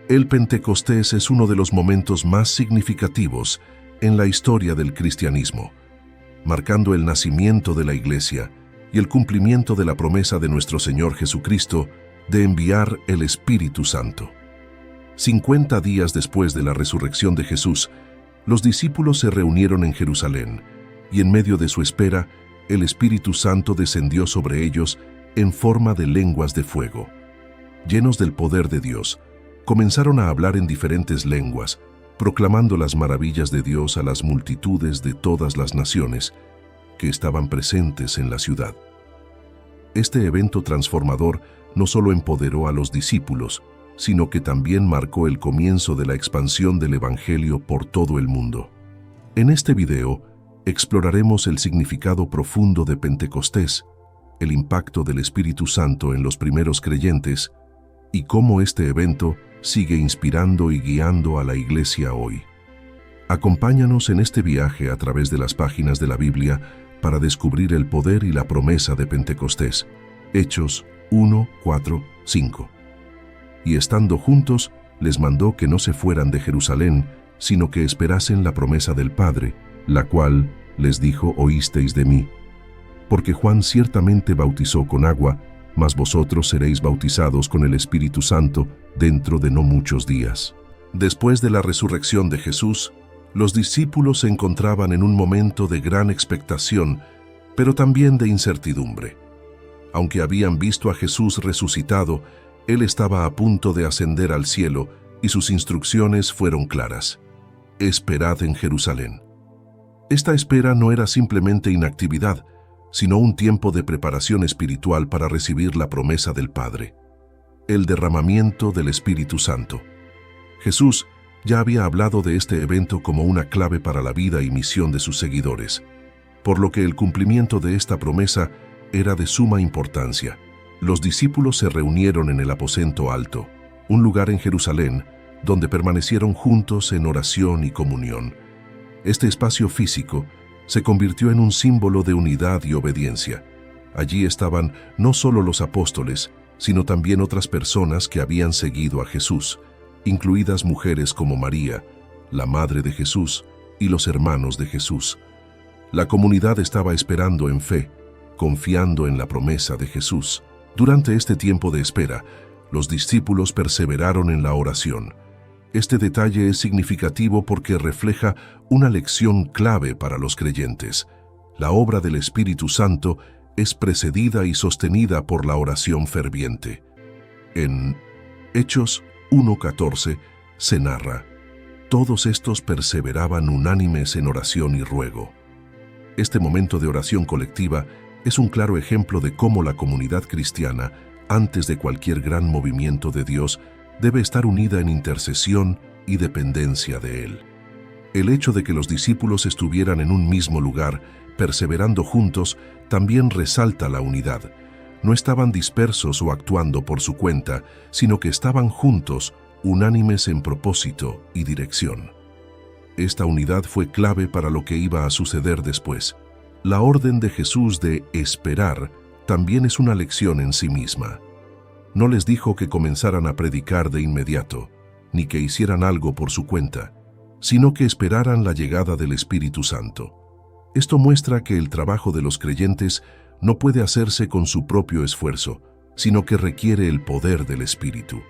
El Pentecostés es uno de los momentos más significativos en la historia del cristianismo, marcando el nacimiento de la Iglesia y el cumplimiento de la promesa de nuestro Señor Jesucristo de enviar el Espíritu Santo. 50 días después de la resurrección de Jesús, los discípulos se reunieron en Jerusalén, y en medio de su espera, el Espíritu Santo descendió sobre ellos en forma de lenguas de fuego. Llenos del poder de Dios, comenzaron a hablar en diferentes lenguas, proclamando las maravillas de Dios a las multitudes de todas las naciones que estaban presentes en la ciudad. Este evento transformador no solo empoderó a los discípulos, sino que también marcó el comienzo de la expansión del Evangelio por todo el mundo. En este video, exploraremos el significado profundo de Pentecostés, el impacto del Espíritu Santo en los primeros creyentes y cómo este evento sigue inspirando y guiando a la Iglesia hoy. Acompáñanos en este viaje a través de las páginas de la Biblia para descubrir el poder y la promesa de Pentecostés. Hechos 1, 4, 5. Y estando juntos, les mandó que no se fueran de Jerusalén, sino que esperasen la promesa del Padre, la cual les dijo: oísteis de mí. Porque Juan ciertamente bautizó con agua, mas vosotros seréis bautizados con el Espíritu Santo dentro de no muchos días. Después de la resurrección de Jesús, los discípulos se encontraban en un momento de gran expectación, pero también de incertidumbre. Aunque habían visto a Jesús resucitado, Él estaba a punto de ascender al cielo y sus instrucciones fueron claras: esperad en Jerusalén. Esta espera no era simplemente inactividad, sino un tiempo de preparación espiritual para recibir la promesa del Padre, el derramamiento del Espíritu Santo. Jesús ya había hablado de este evento como una clave para la vida y misión de sus seguidores, por lo que el cumplimiento de esta promesa era de suma importancia. Los discípulos se reunieron en el aposento alto, un lugar en Jerusalén, donde permanecieron juntos en oración y comunión. Este espacio físico se convirtió en un símbolo de unidad y obediencia. Allí estaban no solo los apóstoles, sino también otras personas que habían seguido a Jesús, incluidas mujeres como María, la madre de Jesús, y los hermanos de Jesús. La comunidad estaba esperando en fe, confiando en la promesa de Jesús. Durante este tiempo de espera, los discípulos perseveraron en la oración. Este detalle es significativo porque refleja una lección clave para los creyentes. La obra del Espíritu Santo es precedida y sostenida por la oración ferviente. En Hechos 1:14 se narra: todos estos perseveraban unánimes en oración y ruego. Este momento de oración colectiva es un claro ejemplo de cómo la comunidad cristiana, antes de cualquier gran movimiento de Dios, debe estar unida en intercesión y dependencia de Él. El hecho de que los discípulos estuvieran en un mismo lugar, perseverando juntos, también resalta la unidad. No estaban dispersos o actuando por su cuenta, sino que estaban juntos, unánimes en propósito y dirección. Esta unidad fue clave para lo que iba a suceder después. La orden de Jesús de esperar también es una lección en sí misma. No les dijo que comenzaran a predicar de inmediato, ni que hicieran algo por su cuenta, sino que esperaran la llegada del Espíritu Santo. Esto muestra que el trabajo de los creyentes no puede hacerse con su propio esfuerzo, sino que requiere el poder del Espíritu.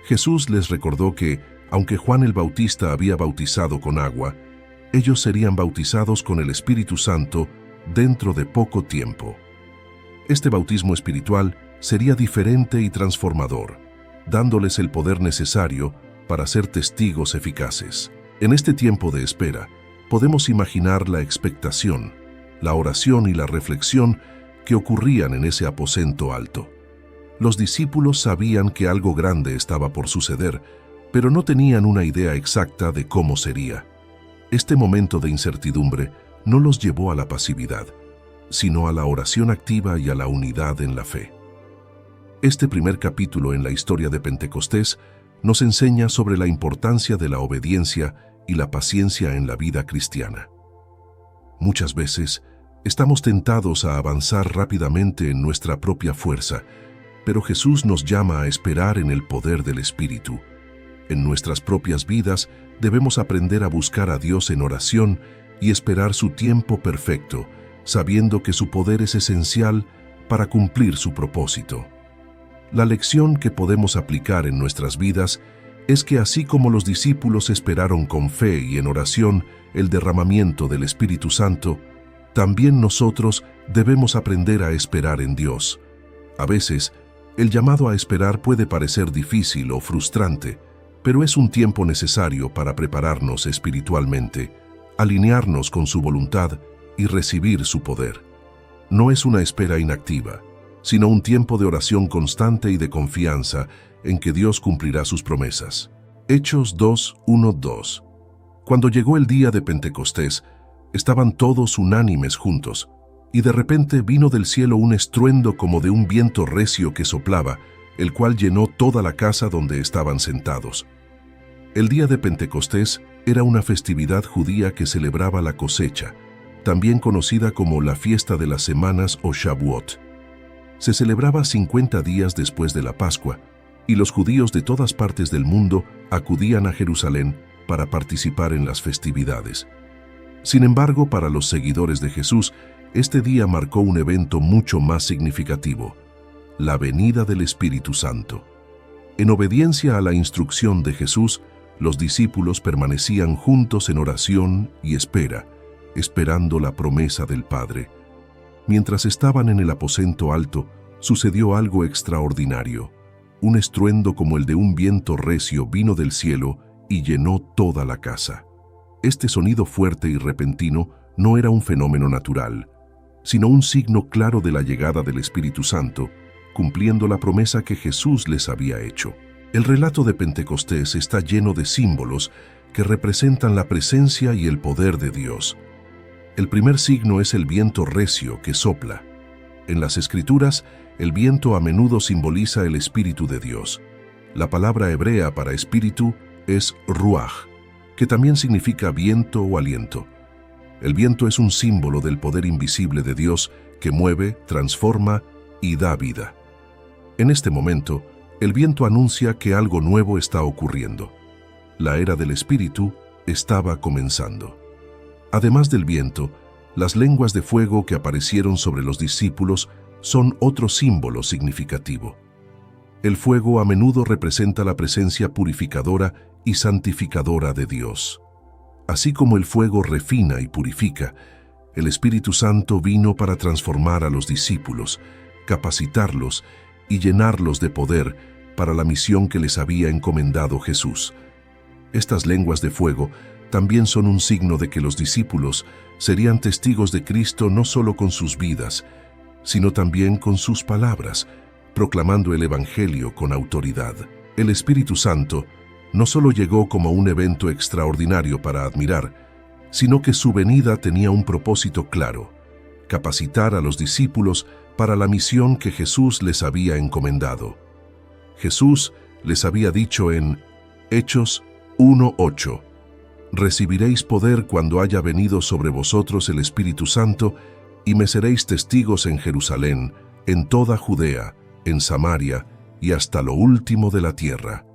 Jesús les recordó que, aunque Juan el Bautista había bautizado con agua, ellos serían bautizados con el Espíritu Santo dentro de poco tiempo. Este bautismo espiritual sería diferente y transformador, dándoles el poder necesario para ser testigos eficaces. En este tiempo de espera, podemos imaginar la expectación, la oración y la reflexión que ocurrían en ese aposento alto. Los discípulos sabían que algo grande estaba por suceder, pero no tenían una idea exacta de cómo sería. Este momento de incertidumbre no los llevó a la pasividad, sino a la oración activa y a la unidad en la fe. Este primer capítulo en la historia de Pentecostés nos enseña sobre la importancia de la obediencia y la paciencia en la vida cristiana. Muchas veces estamos tentados a avanzar rápidamente en nuestra propia fuerza, pero Jesús nos llama a esperar en el poder del Espíritu. En nuestras propias vidas debemos aprender a buscar a Dios en oración y esperar su tiempo perfecto, sabiendo que su poder es esencial para cumplir su propósito. La lección que podemos aplicar en nuestras vidas es que así como los discípulos esperaron con fe y en oración el derramamiento del Espíritu Santo, también nosotros debemos aprender a esperar en Dios. A veces, el llamado a esperar puede parecer difícil o frustrante, pero es un tiempo necesario para prepararnos espiritualmente, alinearnos con su voluntad y recibir su poder. No es una espera inactiva, sino un tiempo de oración constante y de confianza en que Dios cumplirá sus promesas. Hechos 2:1-2. Cuando llegó el día de Pentecostés, estaban todos unánimes juntos, y de repente vino del cielo un estruendo como de un viento recio que soplaba, el cual llenó toda la casa donde estaban sentados. El día de Pentecostés era una festividad judía que celebraba la cosecha, también conocida como la fiesta de las semanas o Shavuot. Se celebraba 50 días después de la Pascua, y los judíos de todas partes del mundo acudían a Jerusalén para participar en las festividades. Sin embargo, para los seguidores de Jesús, este día marcó un evento mucho más significativo: la venida del Espíritu Santo. En obediencia a la instrucción de Jesús, los discípulos permanecían juntos en oración y espera, esperando la promesa del Padre. Mientras estaban en el aposento alto, sucedió algo extraordinario. Un estruendo como el de un viento recio vino del cielo y llenó toda la casa. Este sonido fuerte y repentino no era un fenómeno natural, sino un signo claro de la llegada del Espíritu Santo, cumpliendo la promesa que Jesús les había hecho. El relato de Pentecostés está lleno de símbolos que representan la presencia y el poder de Dios. El primer signo es el viento recio que sopla. En las Escrituras, el viento a menudo simboliza el Espíritu de Dios. La palabra hebrea para espíritu es ruaj, que también significa viento o aliento. El viento es un símbolo del poder invisible de Dios que mueve, transforma y da vida. En este momento, el viento anuncia que algo nuevo está ocurriendo. La era del Espíritu estaba comenzando. Además del viento, las lenguas de fuego que aparecieron sobre los discípulos son otro símbolo significativo. El fuego a menudo representa la presencia purificadora y santificadora de Dios. Así como el fuego refina y purifica, el Espíritu Santo vino para transformar a los discípulos, capacitarlos y llenarlos de poder para la misión que les había encomendado Jesús. Estas lenguas de fuego también son un signo de que los discípulos serían testigos de Cristo no solo con sus vidas, sino también con sus palabras, proclamando el Evangelio con autoridad. El Espíritu Santo no solo llegó como un evento extraordinario para admirar, sino que su venida tenía un propósito claro: capacitar a los discípulos para la misión que Jesús les había encomendado. Jesús les había dicho en Hechos 1:8, «Recibiréis poder cuando haya venido sobre vosotros el Espíritu Santo, y me seréis testigos en Jerusalén, en toda Judea, en Samaria y hasta lo último de la tierra».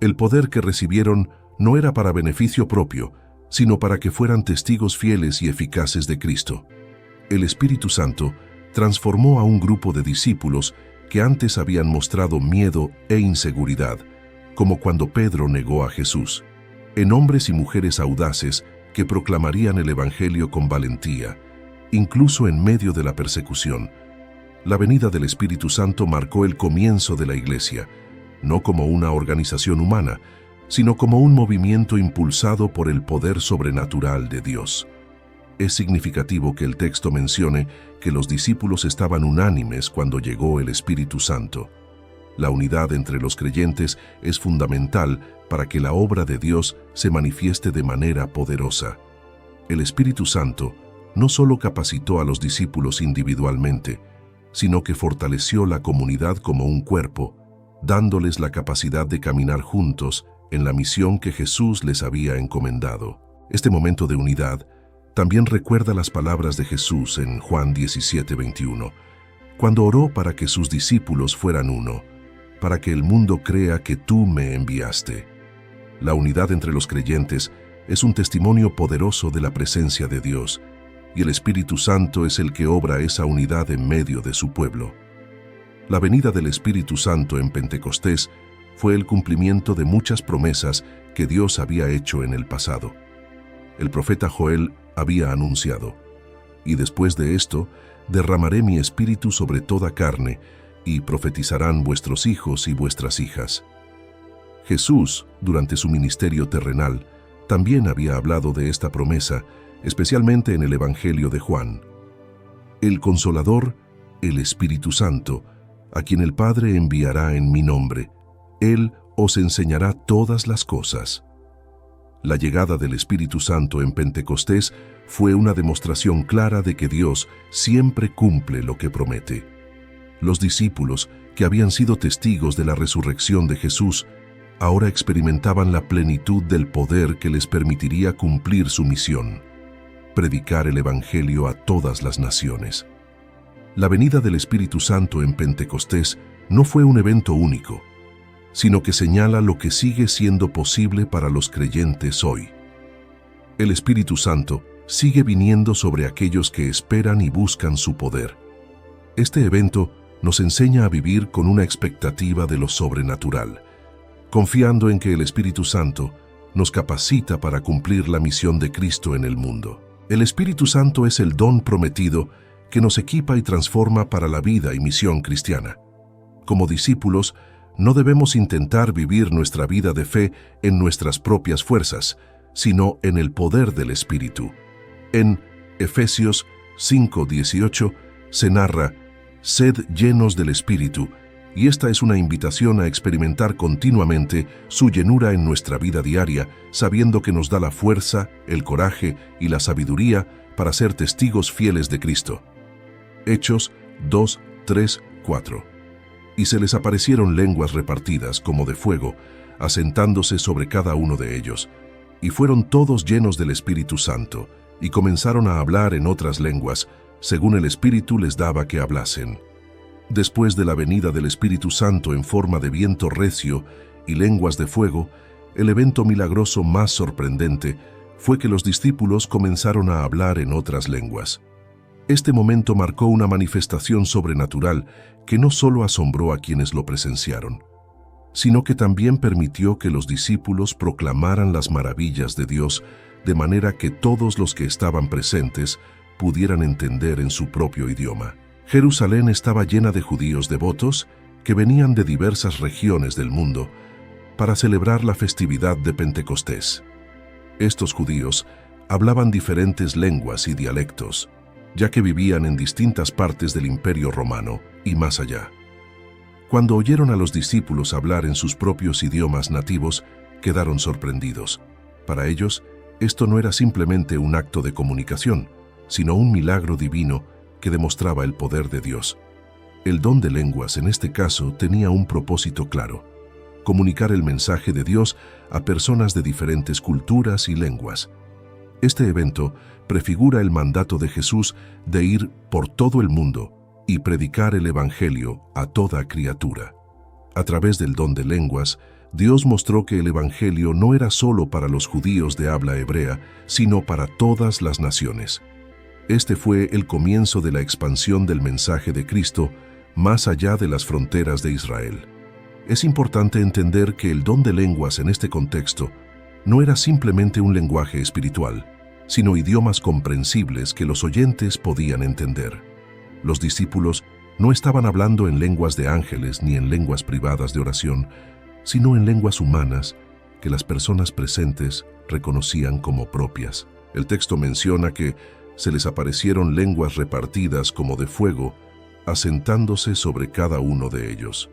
El poder que recibieron no era para beneficio propio, sino para que fueran testigos fieles y eficaces de Cristo. El Espíritu Santo transformó a un grupo de discípulos que antes habían mostrado miedo e inseguridad, como cuando Pedro negó a Jesús, en hombres y mujeres audaces que proclamarían el Evangelio con valentía, incluso en medio de la persecución. La venida del Espíritu Santo marcó el comienzo de la Iglesia, no como una organización humana, sino como un movimiento impulsado por el poder sobrenatural de Dios. Es significativo que el texto mencione que los discípulos estaban unánimes cuando llegó el Espíritu Santo. La unidad entre los creyentes es fundamental para que la obra de Dios se manifieste de manera poderosa. El Espíritu Santo no solo capacitó a los discípulos individualmente, sino que fortaleció la comunidad como un cuerpo, dándoles la capacidad de caminar juntos en la misión que Jesús les había encomendado. Este momento de unidad también recuerda las palabras de Jesús en Juan 17:21, cuando oró para que sus discípulos fueran uno, para que el mundo crea que tú me enviaste. La unidad entre los creyentes es un testimonio poderoso de la presencia de Dios, y el Espíritu Santo es el que obra esa unidad en medio de su pueblo. La venida del Espíritu Santo en Pentecostés fue el cumplimiento de muchas promesas que Dios había hecho en el pasado. El profeta Joel había anunciado: «Y después de esto, derramaré mi espíritu sobre toda carne, y profetizarán vuestros hijos y vuestras hijas». Jesús, durante su ministerio terrenal, también había hablado de esta promesa, especialmente en el Evangelio de Juan. El Consolador, el Espíritu Santo, a quien el Padre enviará en mi nombre, Él os enseñará todas las cosas. La llegada del Espíritu Santo en Pentecostés fue una demostración clara de que Dios siempre cumple lo que promete. Los discípulos, que habían sido testigos de la resurrección de Jesús, ahora experimentaban la plenitud del poder que les permitiría cumplir su misión: predicar el Evangelio a todas las naciones. La venida del Espíritu Santo en Pentecostés no fue un evento único, sino que señala lo que sigue siendo posible para los creyentes hoy. El Espíritu Santo sigue viniendo sobre aquellos que esperan y buscan su poder. Este evento nos enseña a vivir con una expectativa de lo sobrenatural, confiando en que el Espíritu Santo nos capacita para cumplir la misión de Cristo en el mundo. El Espíritu Santo es el don prometido que nos equipa y transforma para la vida y misión cristiana. Como discípulos, no debemos intentar vivir nuestra vida de fe en nuestras propias fuerzas, sino en el poder del Espíritu. En Efesios 5:18 se narra: «Sed llenos del Espíritu», y esta es una invitación a experimentar continuamente su llenura en nuestra vida diaria, sabiendo que nos da la fuerza, el coraje y la sabiduría para ser testigos fieles de Cristo. Hechos 2:3-4. Y se les aparecieron lenguas repartidas como de fuego, asentándose sobre cada uno de ellos. Y fueron todos llenos del Espíritu Santo, y comenzaron a hablar en otras lenguas, según el Espíritu les daba que hablasen. Después de la venida del Espíritu Santo en forma de viento recio y lenguas de fuego, el evento milagroso más sorprendente fue que los discípulos comenzaron a hablar en otras lenguas. Este momento marcó una manifestación sobrenatural que no solo asombró a quienes lo presenciaron, sino que también permitió que los discípulos proclamaran las maravillas de Dios, de manera que todos los que estaban presentes pudieran entender en su propio idioma. Jerusalén estaba llena de judíos devotos que venían de diversas regiones del mundo para celebrar la festividad de Pentecostés. Estos judíos hablaban diferentes lenguas y dialectos, ya que vivían en distintas partes del Imperio Romano y más allá. Cuando oyeron a los discípulos hablar en sus propios idiomas nativos, quedaron sorprendidos. Para ellos, esto no era simplemente un acto de comunicación, sino un milagro divino que demostraba el poder de Dios. El don de lenguas, en este caso, tenía un propósito claro: comunicar el mensaje de Dios a personas de diferentes culturas y lenguas. Este evento prefigura el mandato de Jesús de ir por todo el mundo y predicar el Evangelio a toda criatura. A través del don de lenguas, Dios mostró que el Evangelio no era solo para los judíos de habla hebrea, sino para todas las naciones. Este fue el comienzo de la expansión del mensaje de Cristo más allá de las fronteras de Israel. Es importante entender que el don de lenguas en este contexto no era simplemente un lenguaje espiritual, sino idiomas comprensibles que los oyentes podían entender. Los discípulos no estaban hablando en lenguas de ángeles ni en lenguas privadas de oración, sino en lenguas humanas que las personas presentes reconocían como propias. El texto menciona que se les aparecieron lenguas repartidas como de fuego, asentándose sobre cada uno de ellos.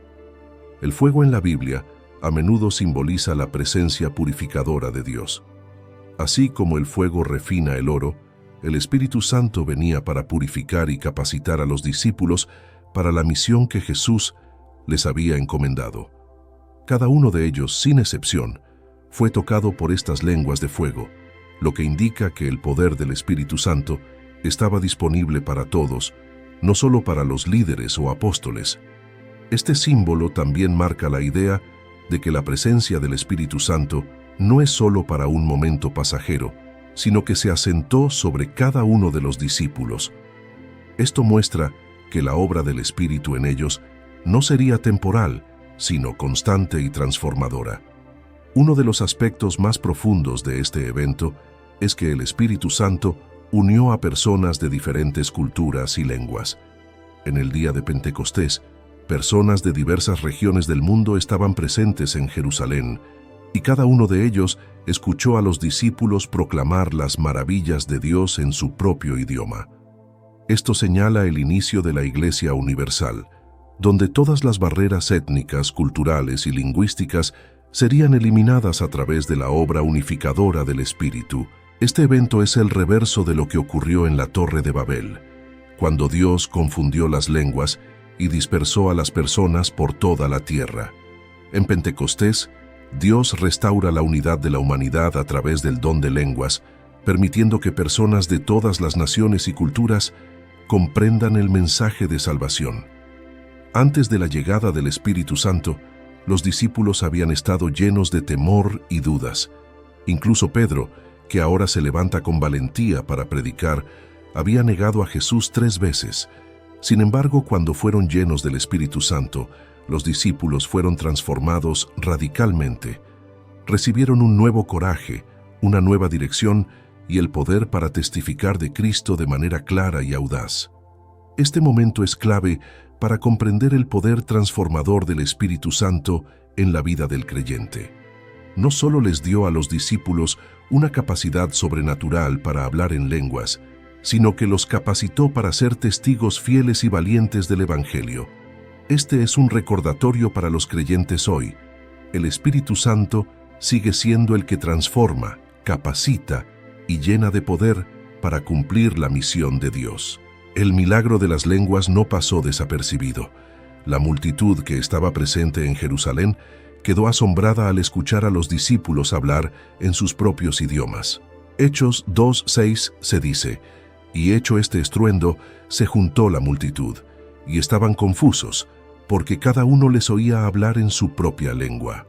El fuego en la Biblia a menudo simboliza la presencia purificadora de Dios. Así como el fuego refina el oro, el Espíritu Santo venía para purificar y capacitar a los discípulos para la misión que Jesús les había encomendado. Cada uno de ellos, sin excepción, fue tocado por estas lenguas de fuego, lo que indica que el poder del Espíritu Santo estaba disponible para todos, no solo para los líderes o apóstoles. Este símbolo también marca la idea de que la presencia del Espíritu Santo no es solo para un momento pasajero, sino que se asentó sobre cada uno de los discípulos. Esto muestra que la obra del Espíritu en ellos no sería temporal, sino constante y transformadora. Uno de los aspectos más profundos de este evento es que el Espíritu Santo unió a personas de diferentes culturas y lenguas. En el día de Pentecostés, personas de diversas regiones del mundo estaban presentes en Jerusalén, y cada uno de ellos escuchó a los discípulos proclamar las maravillas de Dios en su propio idioma. Esto señala el inicio de la Iglesia Universal, donde todas las barreras étnicas, culturales y lingüísticas serían eliminadas a través de la obra unificadora del Espíritu. Este evento es el reverso de lo que ocurrió en la Torre de Babel, cuando Dios confundió las lenguas y dispersó a las personas por toda la tierra. En Pentecostés, Dios restaura la unidad de la humanidad a través del don de lenguas, permitiendo que personas de todas las naciones y culturas comprendan el mensaje de salvación. Antes de la llegada del Espíritu Santo, los discípulos habían estado llenos de temor y dudas. Incluso Pedro, que ahora se levanta con valentía para predicar, había negado a Jesús 3 veces. Sin embargo, cuando fueron llenos del Espíritu Santo, los discípulos fueron transformados radicalmente. Recibieron un nuevo coraje, una nueva dirección y el poder para testificar de Cristo de manera clara y audaz. Este momento es clave para comprender el poder transformador del Espíritu Santo en la vida del creyente. No solo les dio a los discípulos una capacidad sobrenatural para hablar en lenguas, sino que los capacitó para ser testigos fieles y valientes del Evangelio. Este es un recordatorio para los creyentes hoy. El Espíritu Santo sigue siendo el que transforma, capacita y llena de poder para cumplir la misión de Dios. El milagro de las lenguas no pasó desapercibido. La multitud que estaba presente en Jerusalén quedó asombrada al escuchar a los discípulos hablar en sus propios idiomas. Hechos 2:6 se dice: «Y hecho este estruendo, se juntó la multitud, y estaban confusos, porque cada uno les oía hablar en su propia lengua».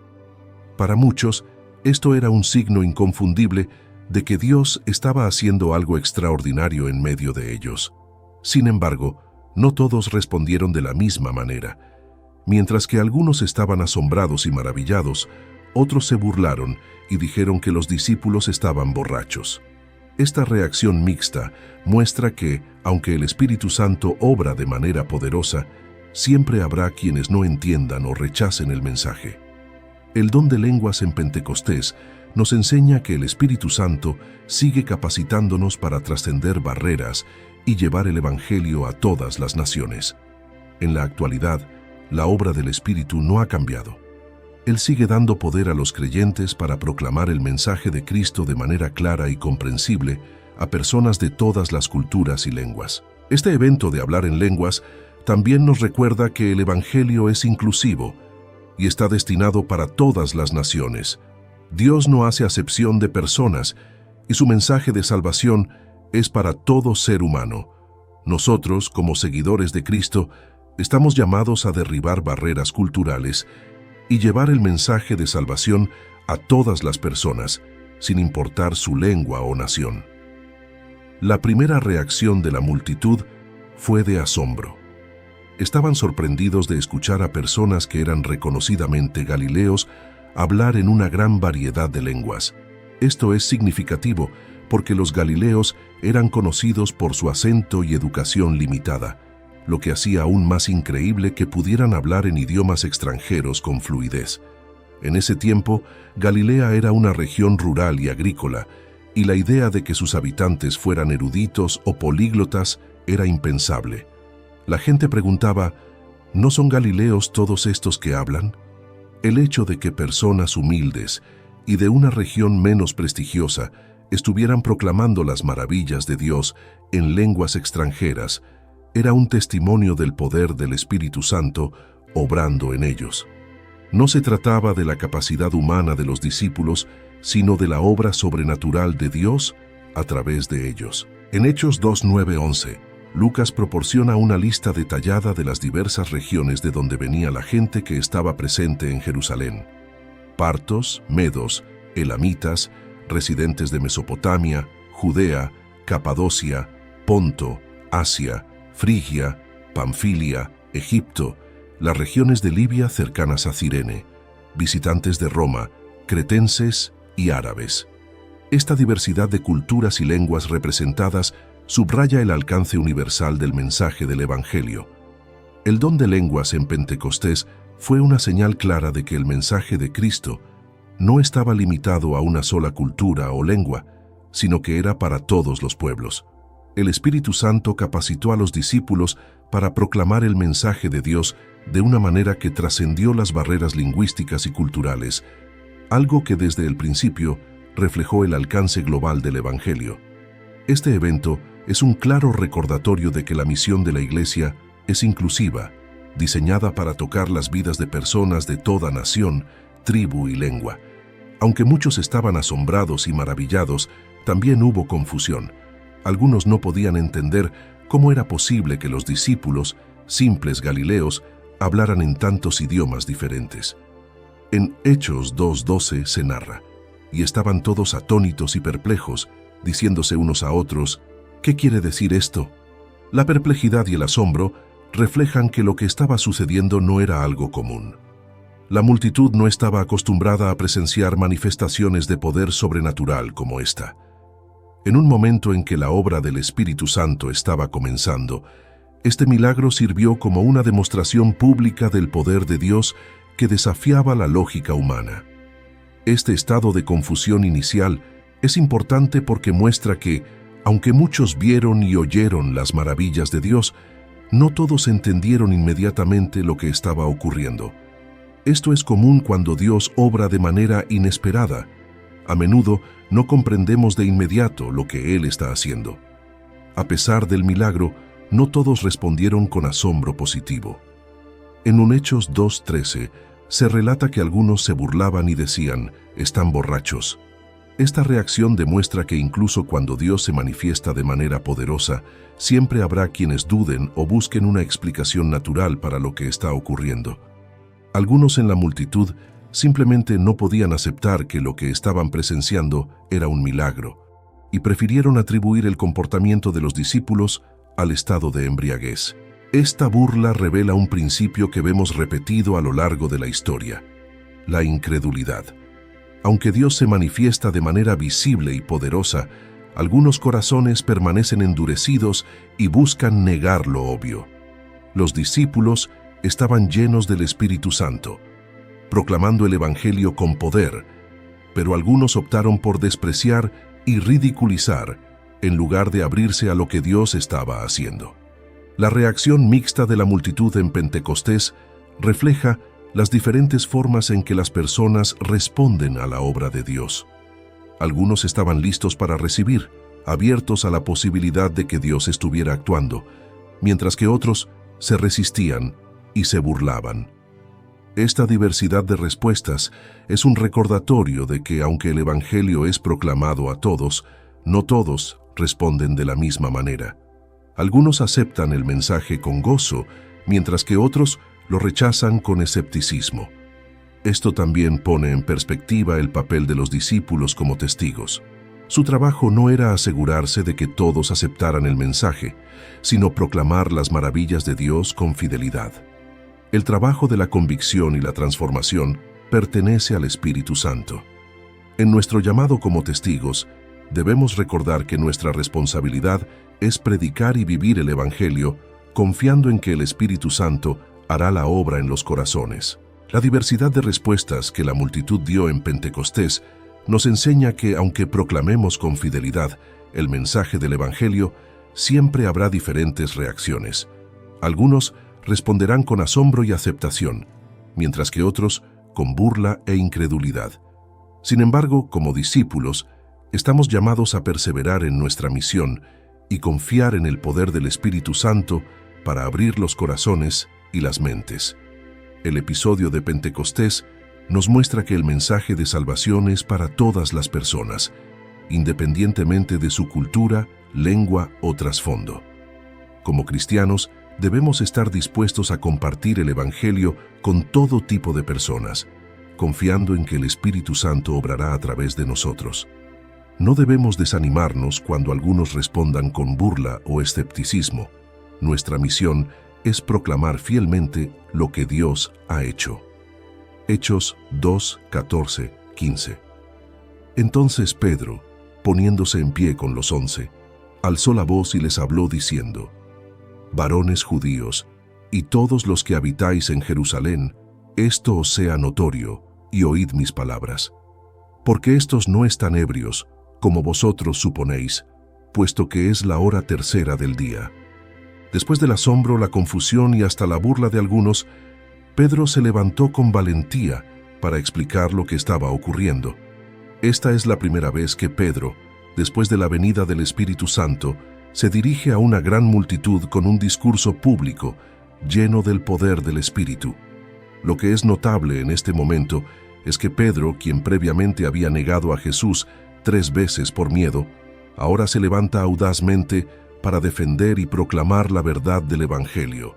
Para muchos, esto era un signo inconfundible de que Dios estaba haciendo algo extraordinario en medio de ellos. Sin embargo, no todos respondieron de la misma manera. Mientras que algunos estaban asombrados y maravillados, otros se burlaron y dijeron que los discípulos estaban borrachos. Esta reacción mixta muestra que, aunque el Espíritu Santo obra de manera poderosa, siempre habrá quienes no entiendan o rechacen el mensaje. El don de lenguas en Pentecostés nos enseña que el Espíritu Santo sigue capacitándonos para trascender barreras y llevar el Evangelio a todas las naciones. En la actualidad, la obra del Espíritu no ha cambiado. Él sigue dando poder a los creyentes para proclamar el mensaje de Cristo de manera clara y comprensible a personas de todas las culturas y lenguas. Este evento de hablar en lenguas también nos recuerda que el Evangelio es inclusivo y está destinado para todas las naciones. Dios no hace acepción de personas y su mensaje de salvación es para todo ser humano. Nosotros, como seguidores de Cristo, estamos llamados a derribar barreras culturales y llevar el mensaje de salvación a todas las personas, sin importar su lengua o nación. La primera reacción de la multitud fue de asombro. Estaban sorprendidos de escuchar a personas que eran reconocidamente galileos hablar en una gran variedad de lenguas. Esto es significativo porque los galileos eran conocidos por su acento y educación limitada, lo que hacía aún más increíble que pudieran hablar en idiomas extranjeros con fluidez. En ese tiempo, Galilea era una región rural y agrícola, y la idea de que sus habitantes fueran eruditos o políglotas era impensable. La gente preguntaba, ¿no son galileos todos estos que hablan? El hecho de que personas humildes y de una región menos prestigiosa estuvieran proclamando las maravillas de Dios en lenguas extranjeras era un testimonio del poder del Espíritu Santo obrando en ellos. No se trataba de la capacidad humana de los discípulos, sino de la obra sobrenatural de Dios a través de ellos. En Hechos 2:9-11, Lucas proporciona una lista detallada de las diversas regiones de donde venía la gente que estaba presente en Jerusalén: partos, medos, elamitas, residentes de Mesopotamia, Judea, Capadocia, Ponto, Asia, Frigia, Panfilia, Egipto, las regiones de Libia cercanas a Cirene, visitantes de Roma, cretenses y árabes. Esta diversidad de culturas y lenguas representadas subraya el alcance universal del mensaje del Evangelio. El don de lenguas en Pentecostés fue una señal clara de que el mensaje de Cristo no estaba limitado a una sola cultura o lengua, sino que era para todos los pueblos. El Espíritu Santo capacitó a los discípulos para proclamar el mensaje de Dios de una manera que trascendió las barreras lingüísticas y culturales, algo que desde el principio reflejó el alcance global del Evangelio. Este evento es un claro recordatorio de que la misión de la Iglesia es inclusiva, diseñada para tocar las vidas de personas de toda nación, tribu y lengua. Aunque muchos estaban asombrados y maravillados, también hubo confusión. Algunos no podían entender cómo era posible que los discípulos, simples galileos, hablaran en tantos idiomas diferentes. En Hechos 2:12 se narra: y estaban todos atónitos y perplejos, diciéndose unos a otros, ¿qué quiere decir esto? La perplejidad y el asombro reflejan que lo que estaba sucediendo no era algo común. La multitud no estaba acostumbrada a presenciar manifestaciones de poder sobrenatural como esta. En un momento en que la obra del Espíritu Santo estaba comenzando, este milagro sirvió como una demostración pública del poder de Dios que desafiaba la lógica humana. Este estado de confusión inicial es importante porque muestra que, aunque muchos vieron y oyeron las maravillas de Dios, no todos entendieron inmediatamente lo que estaba ocurriendo. Esto es común cuando Dios obra de manera inesperada. A menudo no comprendemos de inmediato lo que Él está haciendo. A pesar del milagro, no todos respondieron con asombro positivo. En un Hechos 2:13 se relata que algunos se burlaban y decían, «Están borrachos». Esta reacción demuestra que incluso cuando Dios se manifiesta de manera poderosa, siempre habrá quienes duden o busquen una explicación natural para lo que está ocurriendo. Algunos en la multitud simplemente no podían aceptar que lo que estaban presenciando era un milagro y prefirieron atribuir el comportamiento de los discípulos al estado de embriaguez. Esta burla revela un principio que vemos repetido a lo largo de la historia: la incredulidad. Aunque Dios se manifiesta de manera visible y poderosa, algunos corazones permanecen endurecidos y buscan negar lo obvio. Los discípulos estaban llenos del Espíritu Santo, proclamando el Evangelio con poder, pero algunos optaron por despreciar y ridiculizar en lugar de abrirse a lo que Dios estaba haciendo. La reacción mixta de la multitud en Pentecostés refleja las diferentes formas en que las personas responden a la obra de Dios. Algunos estaban listos para recibir, abiertos a la posibilidad de que Dios estuviera actuando, mientras que otros se resistían y se burlaban. Esta diversidad de respuestas es un recordatorio de que, aunque el Evangelio es proclamado a todos, no todos responden de la misma manera. Algunos aceptan el mensaje con gozo, mientras que otros lo rechazan con escepticismo. Esto también pone en perspectiva el papel de los discípulos como testigos. Su trabajo no era asegurarse de que todos aceptaran el mensaje, sino proclamar las maravillas de Dios con fidelidad. El trabajo de la convicción y la transformación pertenece al Espíritu Santo. En nuestro llamado como testigos, debemos recordar que nuestra responsabilidad es predicar y vivir el Evangelio, confiando en que el Espíritu Santo hará la obra en los corazones. La diversidad de respuestas que la multitud dio en Pentecostés nos enseña que, aunque proclamemos con fidelidad el mensaje del Evangelio, siempre habrá diferentes reacciones. Algunos responderán con asombro y aceptación, mientras que otros con burla e incredulidad. Sin embargo, como discípulos, estamos llamados a perseverar en nuestra misión y confiar en el poder del Espíritu Santo para abrir los corazones y las mentes. El episodio de Pentecostés nos muestra que el mensaje de salvación es para todas las personas, independientemente de su cultura, lengua o trasfondo. Como cristianos, debemos estar dispuestos a compartir el Evangelio con todo tipo de personas, confiando en que el Espíritu Santo obrará a través de nosotros. No debemos desanimarnos cuando algunos respondan con burla o escepticismo. Nuestra misión es proclamar fielmente lo que Dios ha hecho. Hechos 2, 14, 15. Entonces Pedro, poniéndose en pie con los 11, alzó la voz y les habló diciendo: Varones judíos, y todos los que habitáis en Jerusalén, esto os sea notorio, y oíd mis palabras. Porque estos no están ebrios, como vosotros suponéis, puesto que es la hora tercera del día. Después del asombro, la confusión y hasta la burla de algunos, Pedro se levantó con valentía para explicar lo que estaba ocurriendo. Esta es la primera vez que Pedro, después de la venida del Espíritu Santo, se dirige a una gran multitud con un discurso público, lleno del poder del Espíritu. Lo que es notable en este momento es que Pedro, quien previamente había negado a Jesús 3 veces por miedo, ahora se levanta audazmente para defender y proclamar la verdad del Evangelio.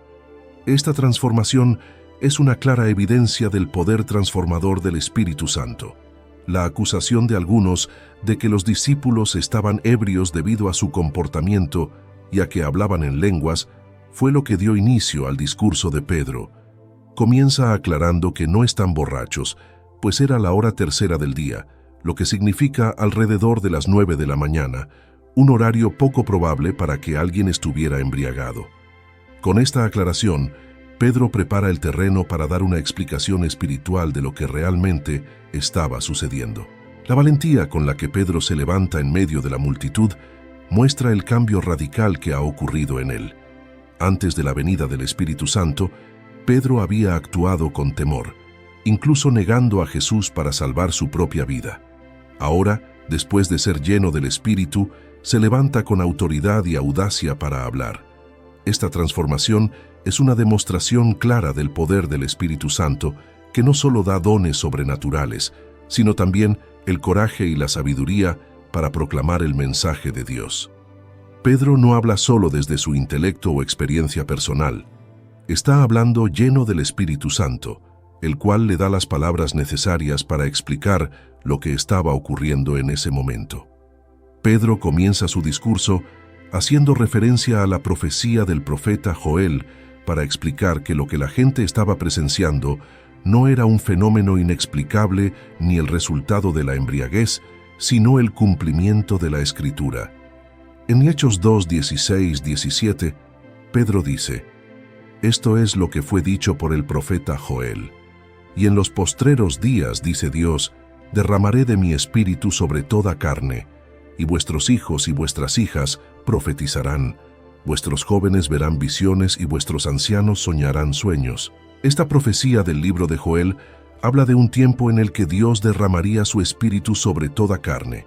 Esta transformación es una clara evidencia del poder transformador del Espíritu Santo. La acusación de algunos de que los discípulos estaban ebrios debido a su comportamiento y a que hablaban en lenguas fue lo que dio inicio al discurso de Pedro. Comienza aclarando que no están borrachos, pues era la hora tercera del día, lo que significa alrededor de las 9 de la mañana, un horario poco probable para que alguien estuviera embriagado. Con esta aclaración, Pedro prepara el terreno para dar una explicación espiritual de lo que realmente estaba sucediendo. La valentía con la que Pedro se levanta en medio de la multitud muestra el cambio radical que ha ocurrido en él. Antes de la venida del Espíritu Santo, Pedro había actuado con temor, incluso negando a Jesús para salvar su propia vida. Ahora, después de ser lleno del Espíritu, se levanta con autoridad y audacia para hablar. Esta transformación es una demostración clara del poder del Espíritu Santo, que no solo da dones sobrenaturales, sino también el coraje y la sabiduría para proclamar el mensaje de Dios. Pedro no habla solo desde su intelecto o experiencia personal. Está hablando lleno del Espíritu Santo, el cual le da las palabras necesarias para explicar lo que estaba ocurriendo en ese momento. Pedro comienza su discurso haciendo referencia a la profecía del profeta Joel para explicar que lo que la gente estaba presenciando no era un fenómeno inexplicable ni el resultado de la embriaguez, sino el cumplimiento de la Escritura. En Hechos 2, 16, 17, Pedro dice: Esto es lo que fue dicho por el profeta Joel. Y en los postreros días, dice Dios, derramaré de mi espíritu sobre toda carne, y vuestros hijos y vuestras hijas profetizarán, vuestros jóvenes verán visiones y vuestros ancianos soñarán sueños. Esta profecía del libro de Joel habla de un tiempo en el que Dios derramaría su espíritu sobre toda carne,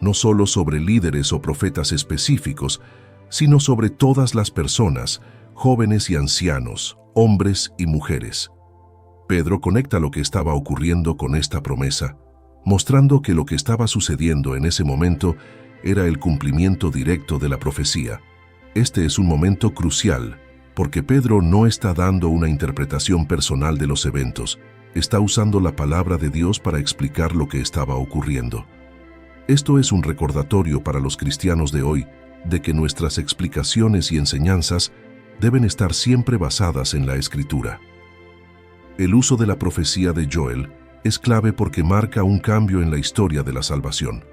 no solo sobre líderes o profetas específicos, sino sobre todas las personas, jóvenes y ancianos, hombres y mujeres. Pedro conecta lo que estaba ocurriendo con esta promesa, mostrando que lo que estaba sucediendo en ese momento era el cumplimiento directo de la profecía. Este es un momento crucial, porque Pedro no está dando una interpretación personal de los eventos, está usando la palabra de Dios para explicar lo que estaba ocurriendo. Esto es un recordatorio para los cristianos de hoy de que nuestras explicaciones y enseñanzas deben estar siempre basadas en la Escritura. El uso de la profecía de Joel es clave porque marca un cambio en la historia de la salvación.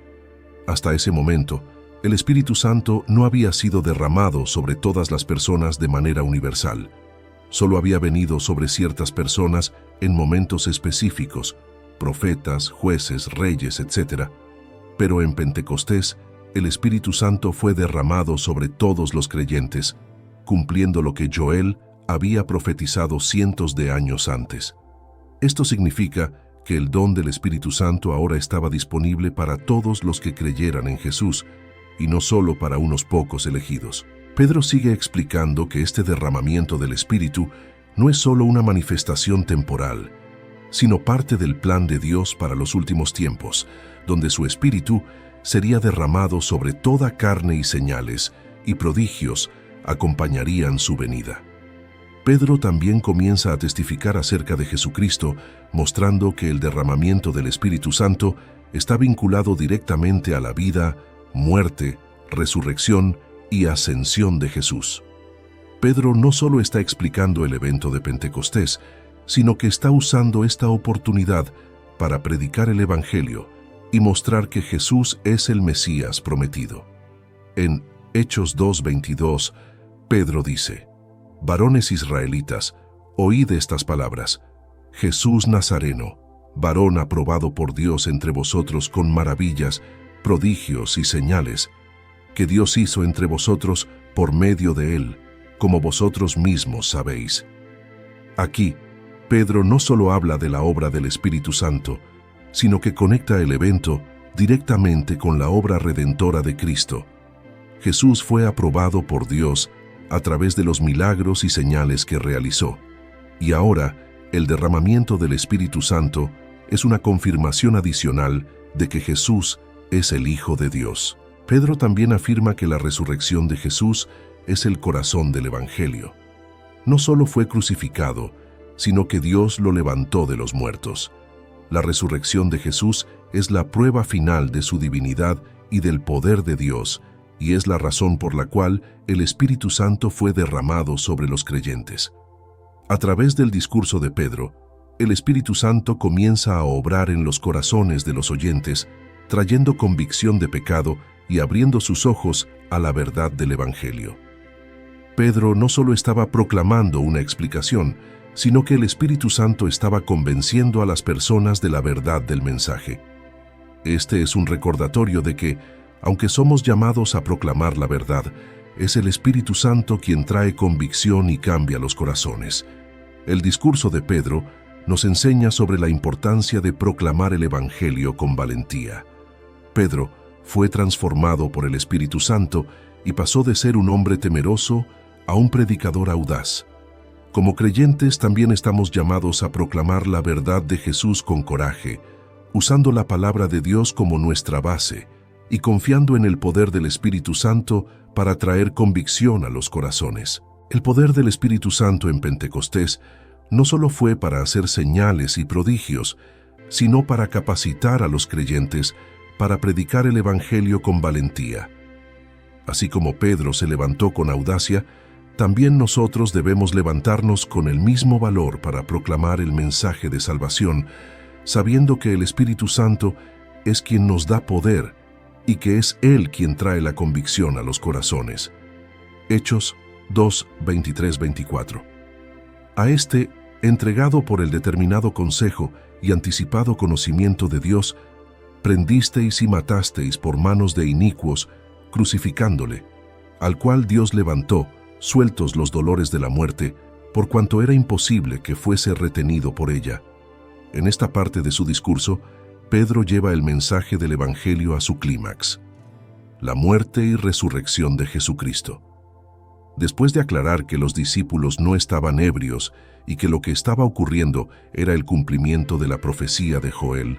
Hasta ese momento, el Espíritu Santo no había sido derramado sobre todas las personas de manera universal. Solo había venido sobre ciertas personas en momentos específicos, profetas, jueces, reyes, etc. Pero en Pentecostés, el Espíritu Santo fue derramado sobre todos los creyentes, cumpliendo lo que Joel había profetizado cientos de años antes. Esto significa que el don del Espíritu Santo ahora estaba disponible para todos los que creyeran en Jesús, y no solo para unos pocos elegidos. Pedro sigue explicando que este derramamiento del Espíritu no es solo una manifestación temporal, sino parte del plan de Dios para los últimos tiempos, donde su Espíritu sería derramado sobre toda carne y señales y prodigios acompañarían su venida. Pedro también comienza a testificar acerca de Jesucristo, mostrando que el derramamiento del Espíritu Santo está vinculado directamente a la vida, muerte, resurrección y ascensión de Jesús. Pedro no solo está explicando el evento de Pentecostés, sino que está usando esta oportunidad para predicar el Evangelio y mostrar que Jesús es el Mesías prometido. En Hechos 2:22, Pedro dice: «Varones israelitas, oíd estas palabras. Jesús Nazareno, varón aprobado por Dios entre vosotros con maravillas, prodigios y señales, que Dios hizo entre vosotros por medio de él, como vosotros mismos sabéis». Aquí, Pedro no solo habla de la obra del Espíritu Santo, sino que conecta el evento directamente con la obra redentora de Cristo. Jesús fue aprobado por Dios a través de los milagros y señales que realizó, y ahora el derramamiento del Espíritu Santo es una confirmación adicional de que Jesús es el Hijo de Dios. Pedro también afirma que la resurrección de Jesús es el corazón del Evangelio. No solo fue crucificado, sino que Dios lo levantó de los muertos. La resurrección de Jesús es la prueba final de su divinidad y del poder de Dios, y es la razón por la cual el Espíritu Santo fue derramado sobre los creyentes. A través del discurso de Pedro, el Espíritu Santo comienza a obrar en los corazones de los oyentes, trayendo convicción de pecado y abriendo sus ojos a la verdad del Evangelio. Pedro no solo estaba proclamando una explicación, sino que el Espíritu Santo estaba convenciendo a las personas de la verdad del mensaje. Este es un recordatorio de que, aunque somos llamados a proclamar la verdad, es el Espíritu Santo quien trae convicción y cambia los corazones. El discurso de Pedro nos enseña sobre la importancia de proclamar el Evangelio con valentía. Pedro fue transformado por el Espíritu Santo y pasó de ser un hombre temeroso a un predicador audaz. Como creyentes también estamos llamados a proclamar la verdad de Jesús con coraje, usando la palabra de Dios como nuestra base y confiando en el poder del Espíritu Santo para traer convicción a los corazones. El poder del Espíritu Santo en Pentecostés no solo fue para hacer señales y prodigios, sino para capacitar a los creyentes para predicar el Evangelio con valentía. Así como Pedro se levantó con audacia, también nosotros debemos levantarnos con el mismo valor para proclamar el mensaje de salvación, sabiendo que el Espíritu Santo es quien nos da poder y que es Él quien trae la convicción a los corazones. Hechos 2:23-24. A este, entregado por el determinado consejo y anticipado conocimiento de Dios, prendisteis y matasteis por manos de inicuos, crucificándole, al cual Dios levantó, sueltos los dolores de la muerte, por cuanto era imposible que fuese retenido por ella. En esta parte de su discurso, Pedro lleva el mensaje del Evangelio a su clímax: la muerte y resurrección de Jesucristo. Después de aclarar que los discípulos no estaban ebrios y que lo que estaba ocurriendo era el cumplimiento de la profecía de Joel,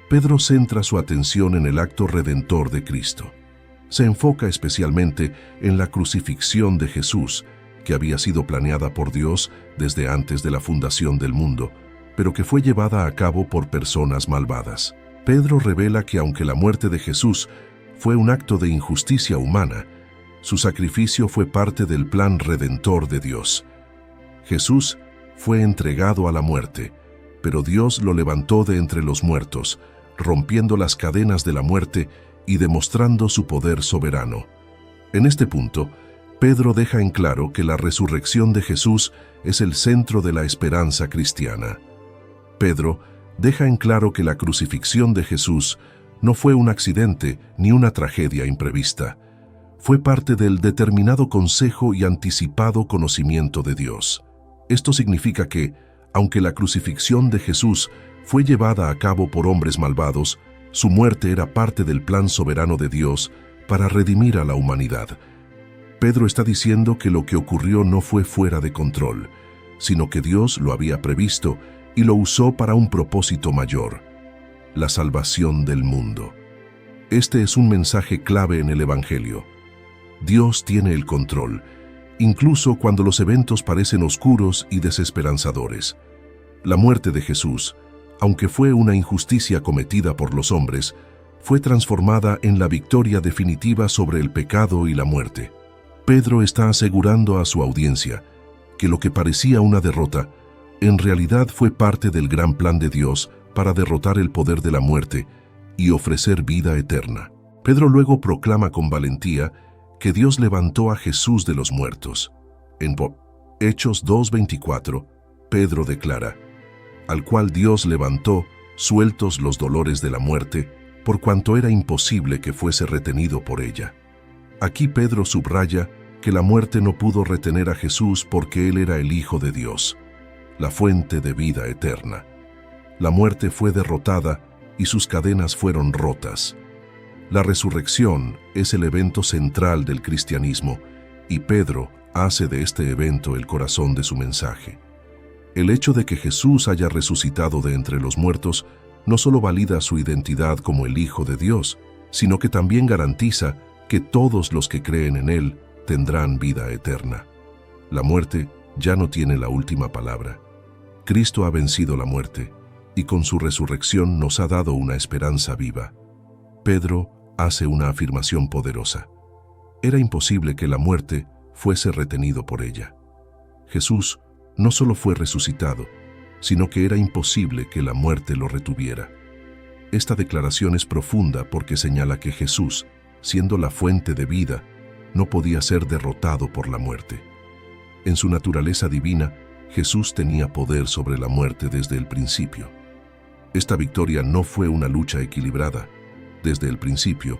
Pedro centra su atención en el acto redentor de Cristo. Se enfoca especialmente en la crucifixión de Jesús, que había sido planeada por Dios desde antes de la fundación del mundo, pero que fue llevada a cabo por personas malvadas. Pedro revela que aunque la muerte de Jesús fue un acto de injusticia humana, su sacrificio fue parte del plan redentor de Dios. Jesús fue entregado a la muerte, pero Dios lo levantó de entre los muertos, rompiendo las cadenas de la muerte y demostrando su poder soberano. En este punto, Pedro deja en claro que la resurrección de Jesús es el centro de la esperanza cristiana. Pedro deja en claro que la crucifixión de Jesús no fue un accidente ni una tragedia imprevista. Fue parte del determinado consejo y anticipado conocimiento de Dios. Esto significa que, aunque la crucifixión de Jesús fue llevada a cabo por hombres malvados, su muerte era parte del plan soberano de Dios para redimir a la humanidad. Pedro está diciendo que lo que ocurrió no fue fuera de control, sino que Dios lo había previsto y lo usó para un propósito mayor: la salvación del mundo. Este es un mensaje clave en el Evangelio. Dios tiene el control, incluso cuando los eventos parecen oscuros y desesperanzadores. La muerte de Jesús, aunque fue una injusticia cometida por los hombres, fue transformada en la victoria definitiva sobre el pecado y la muerte. Pedro está asegurando a su audiencia que lo que parecía una derrota, en realidad fue parte del gran plan de Dios para derrotar el poder de la muerte y ofrecer vida eterna. Pedro luego proclama con valentía que Dios levantó a Jesús de los muertos. En Hechos 2:24, Pedro declara: al cual Dios levantó, sueltos los dolores de la muerte, por cuanto era imposible que fuese retenido por ella. Aquí Pedro subraya que la muerte no pudo retener a Jesús porque Él era el Hijo de Dios, la fuente de vida eterna. La muerte fue derrotada y sus cadenas fueron rotas. La resurrección es el evento central del cristianismo y Pedro hace de este evento el corazón de su mensaje. El hecho de que Jesús haya resucitado de entre los muertos no solo valida su identidad como el Hijo de Dios, sino que también garantiza que todos los que creen en Él tendrán vida eterna. La muerte ya no tiene la última palabra. Cristo ha vencido la muerte y con su resurrección nos ha dado una esperanza viva. Pedro hace una afirmación poderosa. Era imposible que la muerte fuese retenido por ella. Jesús no solo fue resucitado, sino que era imposible que la muerte lo retuviera. Esta declaración es profunda porque señala que Jesús, siendo la fuente de vida, no podía ser derrotado por la muerte. En su naturaleza divina, Jesús tenía poder sobre la muerte desde el principio. Esta victoria no fue una lucha equilibrada. Desde el principio,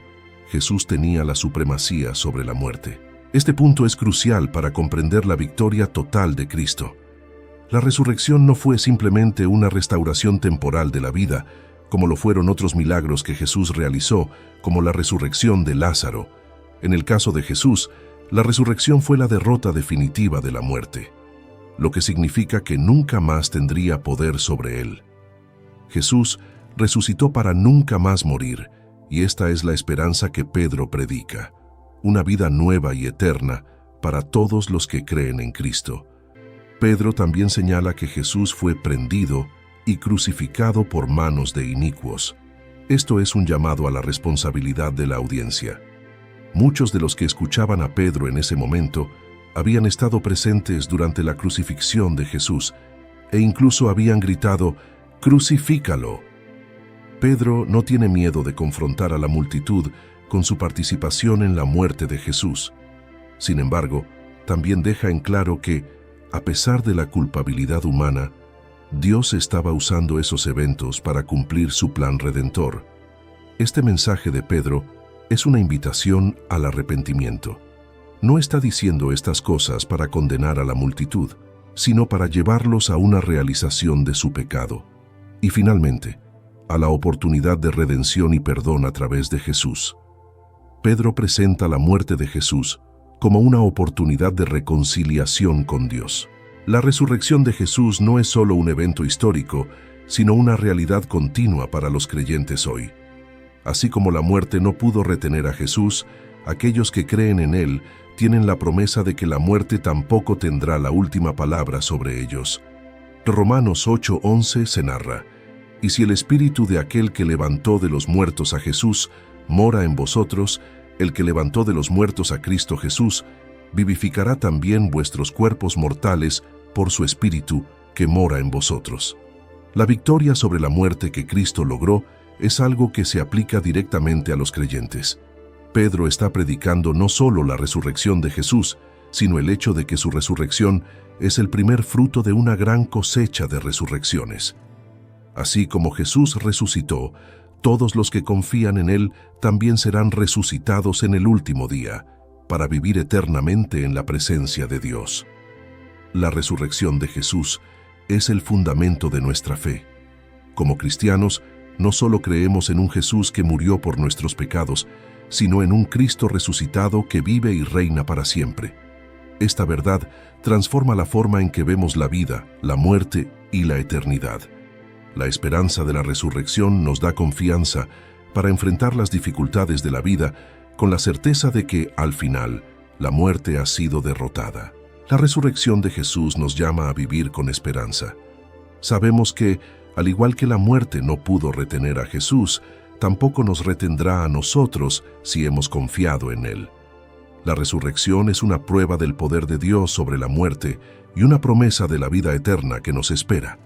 Jesús tenía la supremacía sobre la muerte. Este punto es crucial para comprender la victoria total de Cristo. La resurrección no fue simplemente una restauración temporal de la vida, como lo fueron otros milagros que Jesús realizó, como la resurrección de Lázaro. En el caso de Jesús, la resurrección fue la derrota definitiva de la muerte, lo que significa que nunca más tendría poder sobre él. Jesús resucitó para nunca más morir, y esta es la esperanza que Pedro predica, una vida nueva y eterna para todos los que creen en Cristo. Pedro también señala que Jesús fue prendido y crucificado por manos de inicuos. Esto es un llamado a la responsabilidad de la audiencia. Muchos de los que escuchaban a Pedro en ese momento habían estado presentes durante la crucifixión de Jesús e incluso habían gritado: «¡Crucifícalo!». Pedro no tiene miedo de confrontar a la multitud con su participación en la muerte de Jesús. Sin embargo, también deja en claro que, a pesar de la culpabilidad humana, Dios estaba usando esos eventos para cumplir su plan redentor. Este mensaje de Pedro es una invitación al arrepentimiento. No está diciendo estas cosas para condenar a la multitud, sino para llevarlos a una realización de su pecado. Y finalmente, a la oportunidad de redención y perdón a través de Jesús. Pedro presenta la muerte de Jesús como una oportunidad de reconciliación con Dios. La resurrección de Jesús no es solo un evento histórico, sino una realidad continua para los creyentes hoy. Así como la muerte no pudo retener a Jesús, aquellos que creen en Él tienen la promesa de que la muerte tampoco tendrá la última palabra sobre ellos. Romanos 8:11 se narra: «Y si el espíritu de aquel que levantó de los muertos a Jesús mora en vosotros, el que levantó de los muertos a Cristo Jesús, vivificará también vuestros cuerpos mortales por su espíritu que mora en vosotros». La victoria sobre la muerte que Cristo logró es algo que se aplica directamente a los creyentes. Pedro está predicando no solo la resurrección de Jesús, sino el hecho de que su resurrección es el primer fruto de una gran cosecha de resurrecciones. Así como Jesús resucitó, todos los que confían en Él también serán resucitados en el último día, para vivir eternamente en la presencia de Dios. La resurrección de Jesús es el fundamento de nuestra fe. Como cristianos, no solo creemos en un Jesús que murió por nuestros pecados, sino en un Cristo resucitado que vive y reina para siempre. Esta verdad transforma la forma en que vemos la vida, la muerte y la eternidad. La esperanza de la resurrección nos da confianza para enfrentar las dificultades de la vida con la certeza de que, al final, La muerte ha sido derrotada. La resurrección de Jesús nos llama a vivir con esperanza. Sabemos que, al igual que la muerte no pudo retener a Jesús, tampoco nos retendrá a nosotros si hemos confiado en Él. La resurrección es una prueba del poder de Dios sobre la muerte y una promesa de la vida eterna que nos espera.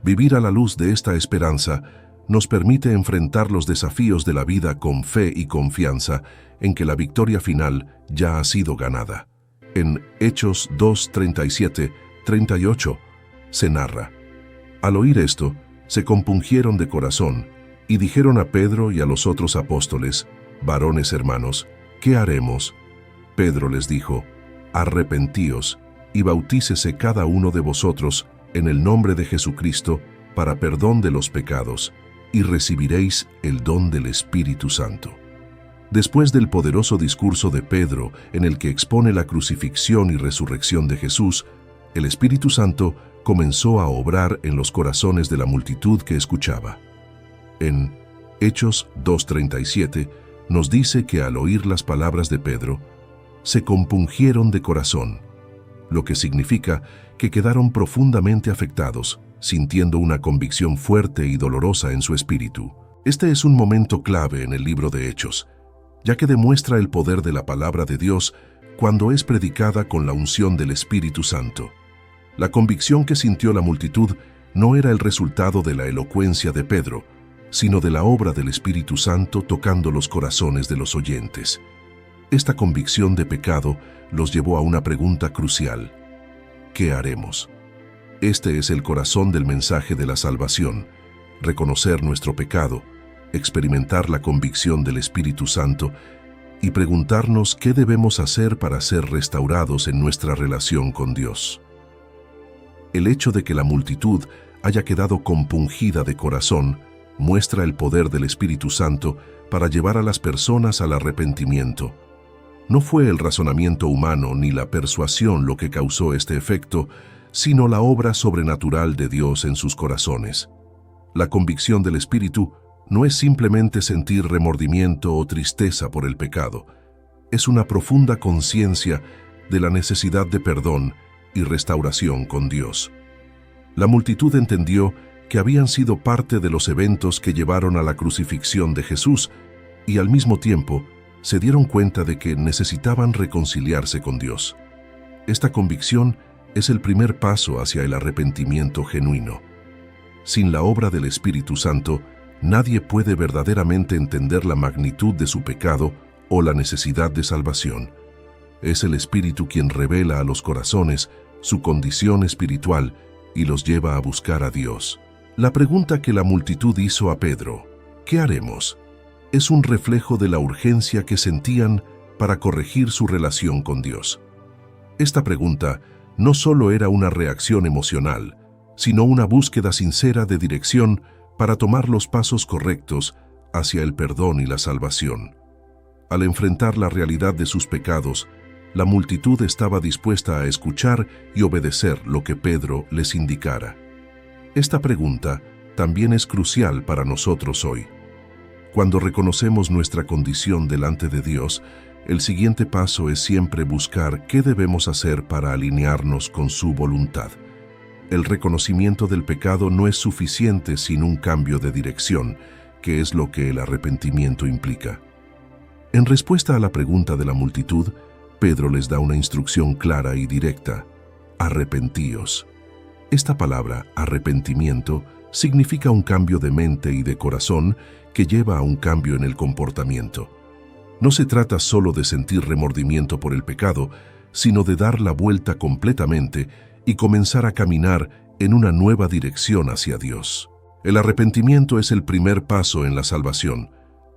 Vivir a la luz de esta esperanza nos permite enfrentar los desafíos de la vida con fe y confianza en que la victoria final ya ha sido ganada. En Hechos 2:37-38 se narra: al oír esto, se compungieron de corazón y dijeron a Pedro y a los otros apóstoles: varones hermanos, ¿qué haremos? Pedro les dijo: arrepentíos y bautícese cada uno de vosotros en el nombre de Jesucristo para perdón de los pecados, y recibiréis el don del Espíritu Santo. Después del poderoso discurso de Pedro, en el que expone la crucifixión y resurrección de Jesús, el Espíritu Santo comenzó a obrar en los corazones de la multitud que escuchaba. En Hechos 2:37 nos dice que al oír las palabras de Pedro, se compungieron de corazón, lo que significa que quedaron profundamente afectados, sintiendo una convicción fuerte y dolorosa en su espíritu. Este es un momento clave en el libro de Hechos, ya que demuestra el poder de la palabra de Dios cuando es predicada con la unción del Espíritu Santo. La convicción que sintió la multitud no era el resultado de la elocuencia de Pedro, sino de la obra del Espíritu Santo tocando los corazones de los oyentes. Esta convicción de pecado los llevó a una pregunta crucial: ¿qué haremos? Este es el corazón del mensaje de la salvación: reconocer nuestro pecado, experimentar la convicción del Espíritu Santo y preguntarnos qué debemos hacer para ser restaurados en nuestra relación con Dios. El hecho de que la multitud haya quedado compungida de corazón muestra el poder del Espíritu Santo para llevar a las personas al arrepentimiento. No fue el razonamiento humano ni la persuasión lo que causó este efecto, sino la obra sobrenatural de Dios en sus corazones. La convicción del Espíritu no es simplemente sentir remordimiento o tristeza por el pecado, es una profunda conciencia de la necesidad de perdón y restauración con Dios. La multitud entendió que habían sido parte de los eventos que llevaron a la crucifixión de Jesús y al mismo tiempo se dieron cuenta de que necesitaban reconciliarse con Dios. Esta convicción es el primer paso hacia el arrepentimiento genuino. Sin la obra del Espíritu Santo, nadie puede verdaderamente entender la magnitud de su pecado o la necesidad de salvación. Es el Espíritu quien revela a los corazones su condición espiritual y los lleva a buscar a Dios. La pregunta que la multitud hizo a Pedro, ¿qué haremos?, es un reflejo de la urgencia que sentían para corregir su relación con Dios. Esta pregunta no solo era una reacción emocional, sino una búsqueda sincera de dirección para tomar los pasos correctos hacia el perdón y la salvación. Al enfrentar la realidad de sus pecados, la multitud estaba dispuesta a escuchar y obedecer lo que Pedro les indicara. Esta pregunta también es crucial para nosotros hoy. Cuando reconocemos nuestra condición delante de Dios, el siguiente paso es siempre buscar qué debemos hacer para alinearnos con su voluntad. El reconocimiento del pecado no es suficiente sin un cambio de dirección, que es lo que el arrepentimiento implica. En respuesta a la pregunta de la multitud, Pedro les da una instrucción clara y directa: arrepentíos. Esta palabra, arrepentimiento, significa un cambio de mente y de corazón que lleva a un cambio en el comportamiento. No se trata solo de sentir remordimiento por el pecado, sino de dar la vuelta completamente y comenzar a caminar en una nueva dirección hacia Dios. El arrepentimiento es el primer paso en la salvación.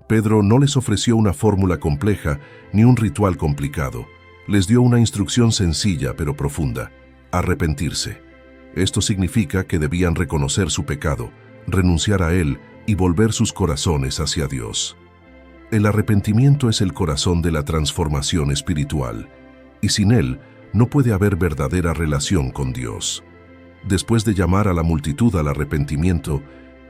Pedro no les ofreció una fórmula compleja ni un ritual complicado. Les dio una instrucción sencilla pero profunda: arrepentirse. Esto significa que debían reconocer su pecado, renunciar a él y volver sus corazones hacia Dios. El arrepentimiento es el corazón de la transformación espiritual, y sin él no puede haber verdadera relación con Dios. Después de llamar a la multitud al arrepentimiento,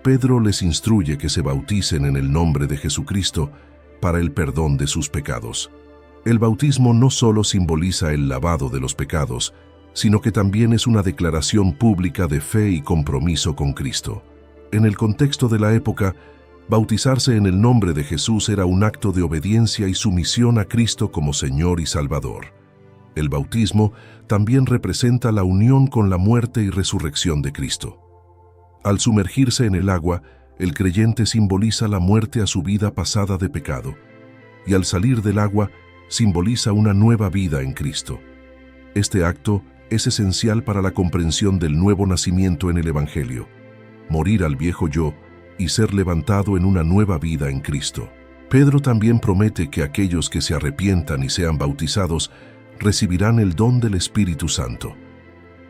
Pedro les instruye que se bauticen en el nombre de Jesucristo para el perdón de sus pecados. El bautismo no solo simboliza el lavado de los pecados, sino que también es una declaración pública de fe y compromiso con Cristo. En el contexto de la época, bautizarse en el nombre de Jesús era un acto de obediencia y sumisión a Cristo como Señor y Salvador. El bautismo también representa la unión con la muerte y resurrección de Cristo. Al sumergirse en el agua, el creyente simboliza la muerte a su vida pasada de pecado, y al salir del agua, simboliza una nueva vida en Cristo. Este acto es esencial para la comprensión del nuevo nacimiento en el Evangelio, morir al viejo yo y ser levantado en una nueva vida en Cristo. Pedro también promete que aquellos que se arrepientan y sean bautizados recibirán el don del Espíritu Santo.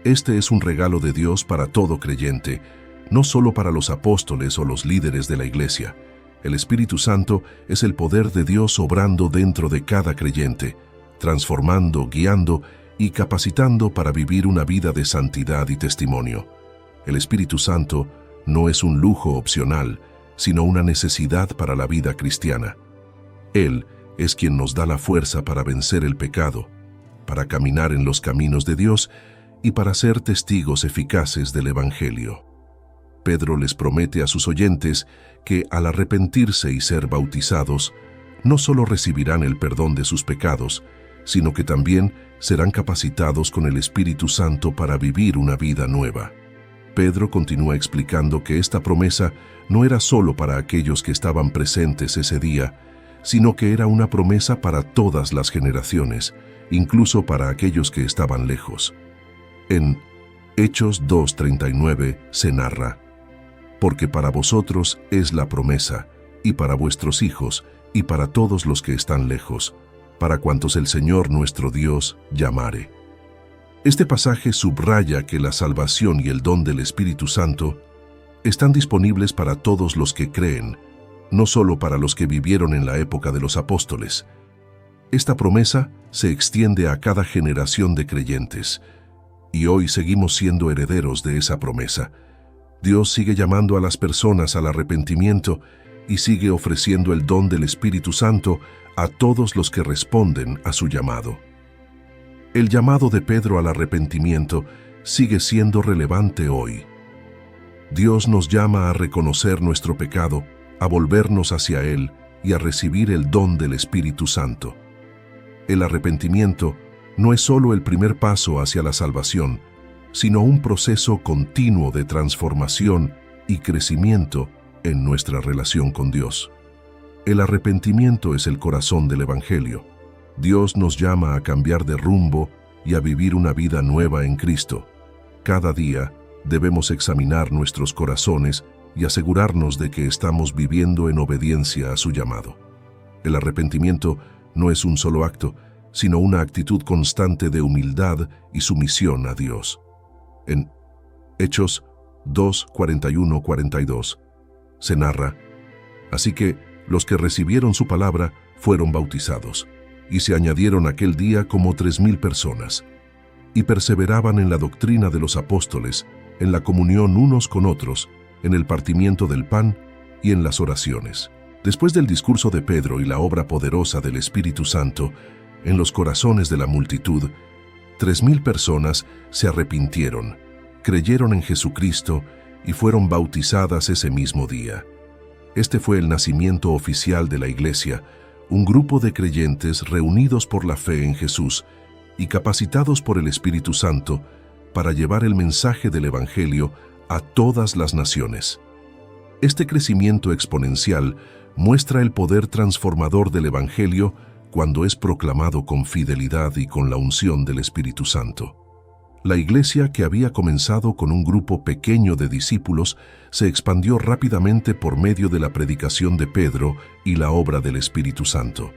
Este es un regalo de Dios para todo creyente, no solo para los apóstoles o los líderes de la Iglesia. El Espíritu Santo es el poder de Dios obrando dentro de cada creyente, transformando, guiando y capacitando para vivir una vida de santidad y testimonio. El Espíritu Santo no es un lujo opcional, sino una necesidad para la vida cristiana. Él es quien nos da la fuerza para vencer el pecado, para caminar en los caminos de Dios y para ser testigos eficaces del Evangelio. Pedro les promete a sus oyentes que al arrepentirse y ser bautizados, no solo recibirán el perdón de sus pecados, sino que también serán capacitados con el Espíritu Santo para vivir una vida nueva. Pedro continúa explicando que esta promesa no era solo para aquellos que estaban presentes ese día, sino que era una promesa para todas las generaciones, incluso para aquellos que estaban lejos. En Hechos 2:39 se narra: porque para vosotros es la promesa, y para vuestros hijos, y para todos los que están lejos, para cuantos el Señor nuestro Dios llamare. Este pasaje subraya que la salvación y el don del Espíritu Santo están disponibles para todos los que creen, no solo para los que vivieron en la época de los apóstoles. Esta promesa se extiende a cada generación de creyentes, y hoy seguimos siendo herederos de esa promesa. Dios sigue llamando a las personas al arrepentimiento y sigue ofreciendo el don del Espíritu Santo a todos los que responden a su llamado. El llamado de Pedro al arrepentimiento sigue siendo relevante hoy. Dios nos llama a reconocer nuestro pecado, a volvernos hacia Él y a recibir el don del Espíritu Santo. El arrepentimiento no es solo el primer paso hacia la salvación, sino un proceso continuo de transformación y crecimiento en nuestra relación con Dios. El arrepentimiento es el corazón del Evangelio. Dios nos llama a cambiar de rumbo y a vivir una vida nueva en Cristo. Cada día debemos examinar nuestros corazones y asegurarnos de que estamos viviendo en obediencia a su llamado. El arrepentimiento no es un solo acto, sino una actitud constante de humildad y sumisión a Dios. En Hechos 2:41-42 se narra: así que los que recibieron su palabra fueron bautizados, y se añadieron aquel día como 3,000 personas, y perseveraban en la doctrina de los apóstoles, en la comunión unos con otros, en el partimiento del pan y en las oraciones. Después del discurso de Pedro y la obra poderosa del Espíritu Santo, en los corazones de la multitud, 3,000 personas se arrepintieron, creyeron en Jesucristo y fueron bautizadas ese mismo día. Este fue el nacimiento oficial de la Iglesia, un grupo de creyentes reunidos por la fe en Jesús y capacitados por el Espíritu Santo para llevar el mensaje del Evangelio a todas las naciones. Este crecimiento exponencial muestra el poder transformador del Evangelio cuando es proclamado con fidelidad y con la unción del Espíritu Santo. La iglesia, que había comenzado con un grupo pequeño de discípulos, se expandió rápidamente por medio de la predicación de Pedro y la obra del Espíritu Santo.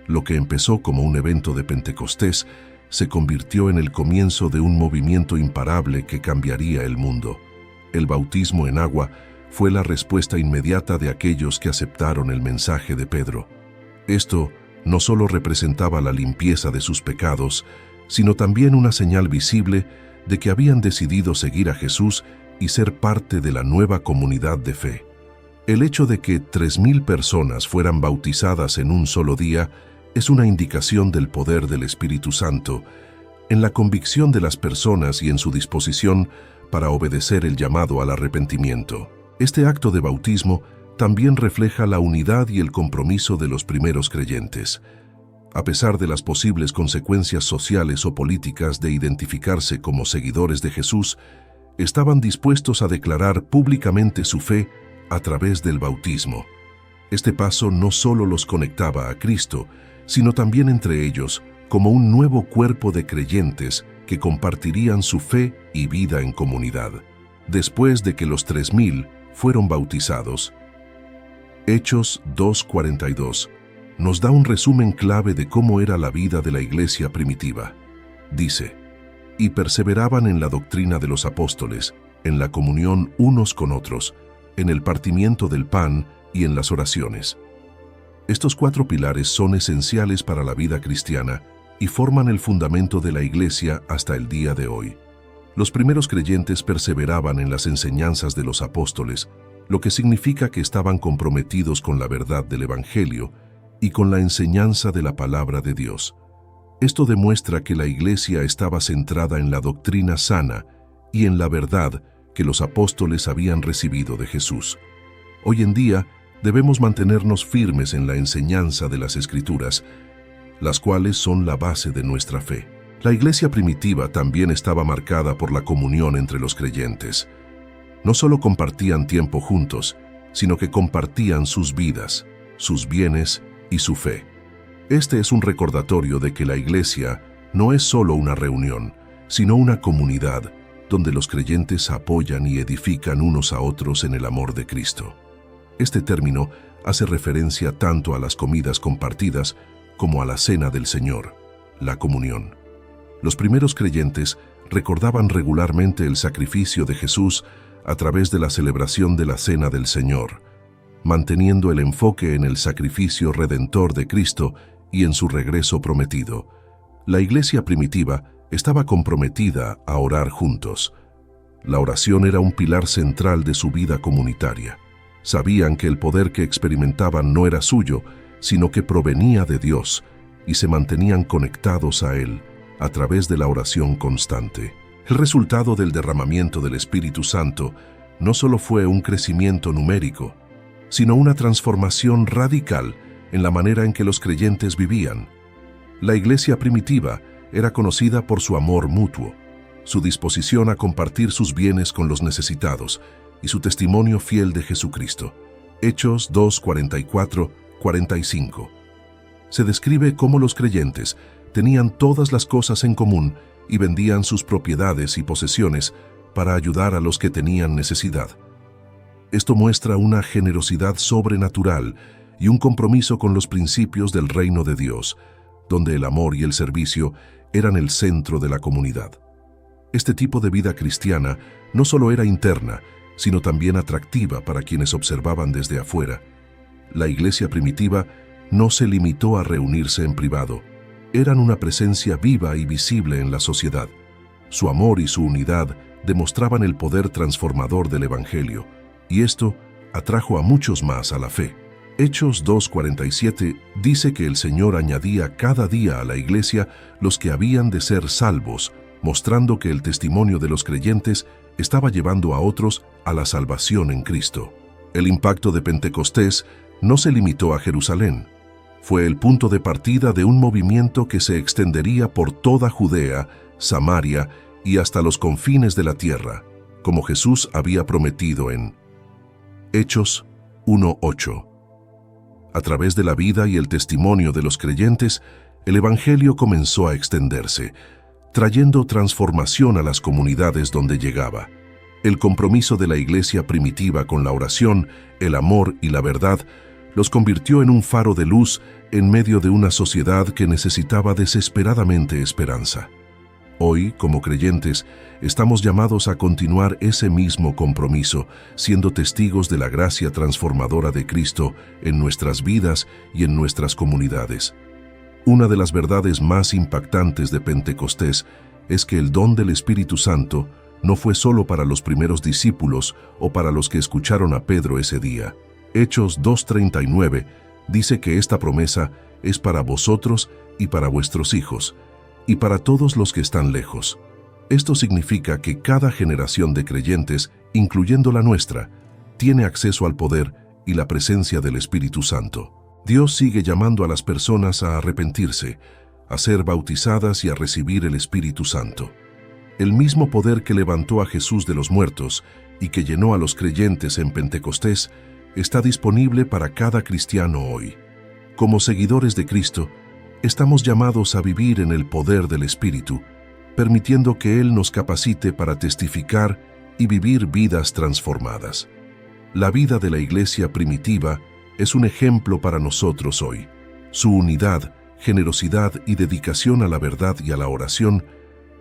Lo que empezó como un evento de Pentecostés se convirtió en el comienzo de un movimiento imparable que cambiaría el mundo. El bautismo en agua fue la respuesta inmediata de aquellos que aceptaron el mensaje de Pedro. Esto no solo representaba la limpieza de sus pecados, sino también una señal visible de que habían decidido seguir a Jesús y ser parte de la nueva comunidad de fe. El hecho de que 3,000 personas fueran bautizadas en un solo día es una indicación del poder del Espíritu Santo en la convicción de las personas y en su disposición para obedecer el llamado al arrepentimiento. Este acto de bautismo también refleja la unidad y el compromiso de los primeros creyentes. A pesar de las posibles consecuencias sociales o políticas de identificarse como seguidores de Jesús, estaban dispuestos a declarar públicamente su fe a través del bautismo. Este paso no solo los conectaba a Cristo, sino también entre ellos como un nuevo cuerpo de creyentes que compartirían su fe y vida en comunidad. Después de que los 3000 fueron bautizados, Hechos 2:42 nos da un resumen clave de cómo era la vida de la iglesia primitiva. Dice: y perseveraban en la doctrina de los apóstoles, en la comunión unos con otros, en el partimiento del pan y en las oraciones. Estos 4 pilares son esenciales para la vida cristiana y forman el fundamento de la iglesia hasta el día de hoy. Los primeros creyentes perseveraban en las enseñanzas de los apóstoles, lo que significa que estaban comprometidos con la verdad del Evangelio y con la enseñanza de la palabra de Dios. Esto demuestra que la iglesia estaba centrada en la doctrina sana y en la verdad que los apóstoles habían recibido de Jesús. Hoy en día debemos mantenernos firmes en la enseñanza de las Escrituras, las cuales son la base de nuestra fe. La iglesia primitiva también estaba marcada por la comunión entre los creyentes. No solo compartían tiempo juntos, sino que compartían sus vidas, sus bienes y su fe. Este es un recordatorio de que la iglesia no es solo una reunión, sino una comunidad donde los creyentes apoyan y edifican unos a otros en el amor de Cristo. Este término hace referencia tanto a las comidas compartidas como a la cena del Señor, la comunión. Los primeros creyentes recordaban regularmente el sacrificio de Jesús a través de la celebración de la cena del Señor, manteniendo el enfoque en el sacrificio redentor de Cristo y en su regreso prometido. La iglesia primitiva estaba comprometida a orar juntos. La oración era un pilar central de su vida comunitaria. Sabían que el poder que experimentaban no era suyo, sino que provenía de Dios, y se mantenían conectados a Él a través de la oración constante. El resultado del derramamiento del Espíritu Santo no solo fue un crecimiento numérico, sino una transformación radical en la manera en que los creyentes vivían. La iglesia primitiva era conocida por su amor mutuo, su disposición a compartir sus bienes con los necesitados y su testimonio fiel de Jesucristo. Hechos 2:44-45. Se describe cómo los creyentes tenían todas las cosas en común y vendían sus propiedades y posesiones para ayudar a los que tenían necesidad. Esto muestra una generosidad sobrenatural y un compromiso con los principios del reino de Dios, donde el amor y el servicio eran el centro de la comunidad. Este tipo de vida cristiana no solo era interna, sino también atractiva para quienes observaban desde afuera. La iglesia primitiva no se limitó a reunirse en privado. Eran una presencia viva y visible en la sociedad. Su amor y su unidad demostraban el poder transformador del Evangelio, y esto atrajo a muchos más a la fe. Hechos 2:47 dice que el Señor añadía cada día a la iglesia los que habían de ser salvos, mostrando que el testimonio de los creyentes estaba llevando a otros a la salvación en Cristo. El impacto de Pentecostés no se limitó a Jerusalén. Fue el punto de partida de un movimiento que se extendería por toda Judea, Samaria y hasta los confines de la tierra, como Jesús había prometido en Hechos 1:8. A través de la vida y el testimonio de los creyentes, el Evangelio comenzó a extenderse, trayendo transformación a las comunidades donde llegaba. El compromiso de la iglesia primitiva con la oración, el amor y la verdad los convirtió en un faro de luz en medio de una sociedad que necesitaba desesperadamente esperanza. Hoy, como creyentes, estamos llamados a continuar ese mismo compromiso, siendo testigos de la gracia transformadora de Cristo en nuestras vidas y en nuestras comunidades. Una de las verdades más impactantes de Pentecostés es que el don del Espíritu Santo no fue solo para los primeros discípulos o para los que escucharon a Pedro ese día. Hechos 2:39 Dice que esta promesa es para vosotros y para vuestros hijos, y para todos los que están lejos. Esto significa que cada generación de creyentes, incluyendo la nuestra, tiene acceso al poder y la presencia del Espíritu Santo. Dios sigue llamando a las personas a arrepentirse, a ser bautizadas y a recibir el Espíritu Santo. El mismo poder que levantó a Jesús de los muertos y que llenó a los creyentes en Pentecostés está disponible para cada cristiano hoy. Como seguidores de Cristo, estamos llamados a vivir en el poder del Espíritu, permitiendo que Él nos capacite para testificar y vivir vidas transformadas. La vida de la iglesia primitiva es un ejemplo para nosotros hoy. Su unidad, generosidad y dedicación a la verdad y a la oración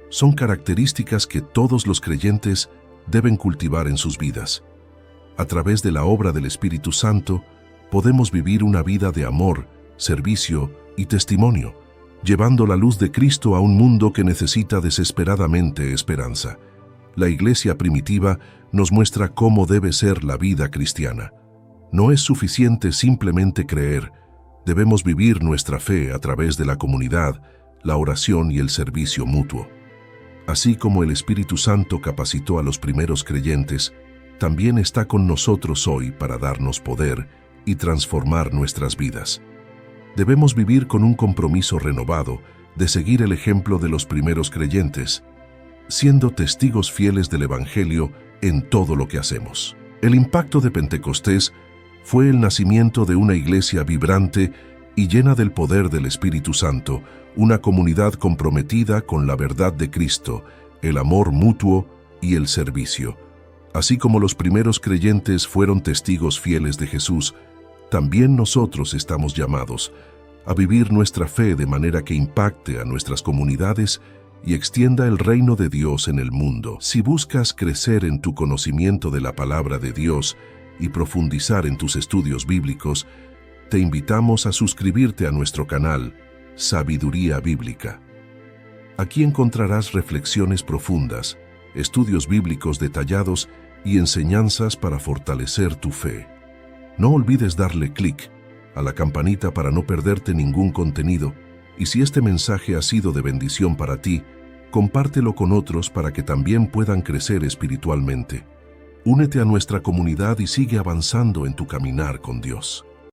son características que todos los creyentes deben cultivar en sus vidas. A través de la obra del Espíritu Santo, podemos vivir una vida de amor, servicio y testimonio, llevando la luz de Cristo a un mundo que necesita desesperadamente esperanza. La iglesia primitiva nos muestra cómo debe ser la vida cristiana. No es suficiente simplemente creer, debemos vivir nuestra fe a través de la comunidad, la oración y el servicio mutuo. Así como el Espíritu Santo capacitó a los primeros creyentes, también está con nosotros hoy para darnos poder y transformar nuestras vidas. Debemos vivir con un compromiso renovado de seguir el ejemplo de los primeros creyentes, siendo testigos fieles del Evangelio en todo lo que hacemos. El impacto de Pentecostés fue el nacimiento de una iglesia vibrante y llena del poder del Espíritu Santo, una comunidad comprometida con la verdad de Cristo, el amor mutuo y el servicio. Así como los primeros creyentes fueron testigos fieles de Jesús, también nosotros estamos llamados a vivir nuestra fe de manera que impacte a nuestras comunidades y extienda el reino de Dios en el mundo. Si buscas crecer en tu conocimiento de la palabra de Dios y profundizar en tus estudios bíblicos, te invitamos a suscribirte a nuestro canal Sabiduría Bíblica. Aquí encontrarás reflexiones profundas, estudios bíblicos detallados y enseñanzas para fortalecer tu fe. No olvides darle clic a la campanita para no perderte ningún contenido, y si este mensaje ha sido de bendición para ti, compártelo con otros para que también puedan crecer espiritualmente. Únete a nuestra comunidad y sigue avanzando en tu caminar con Dios.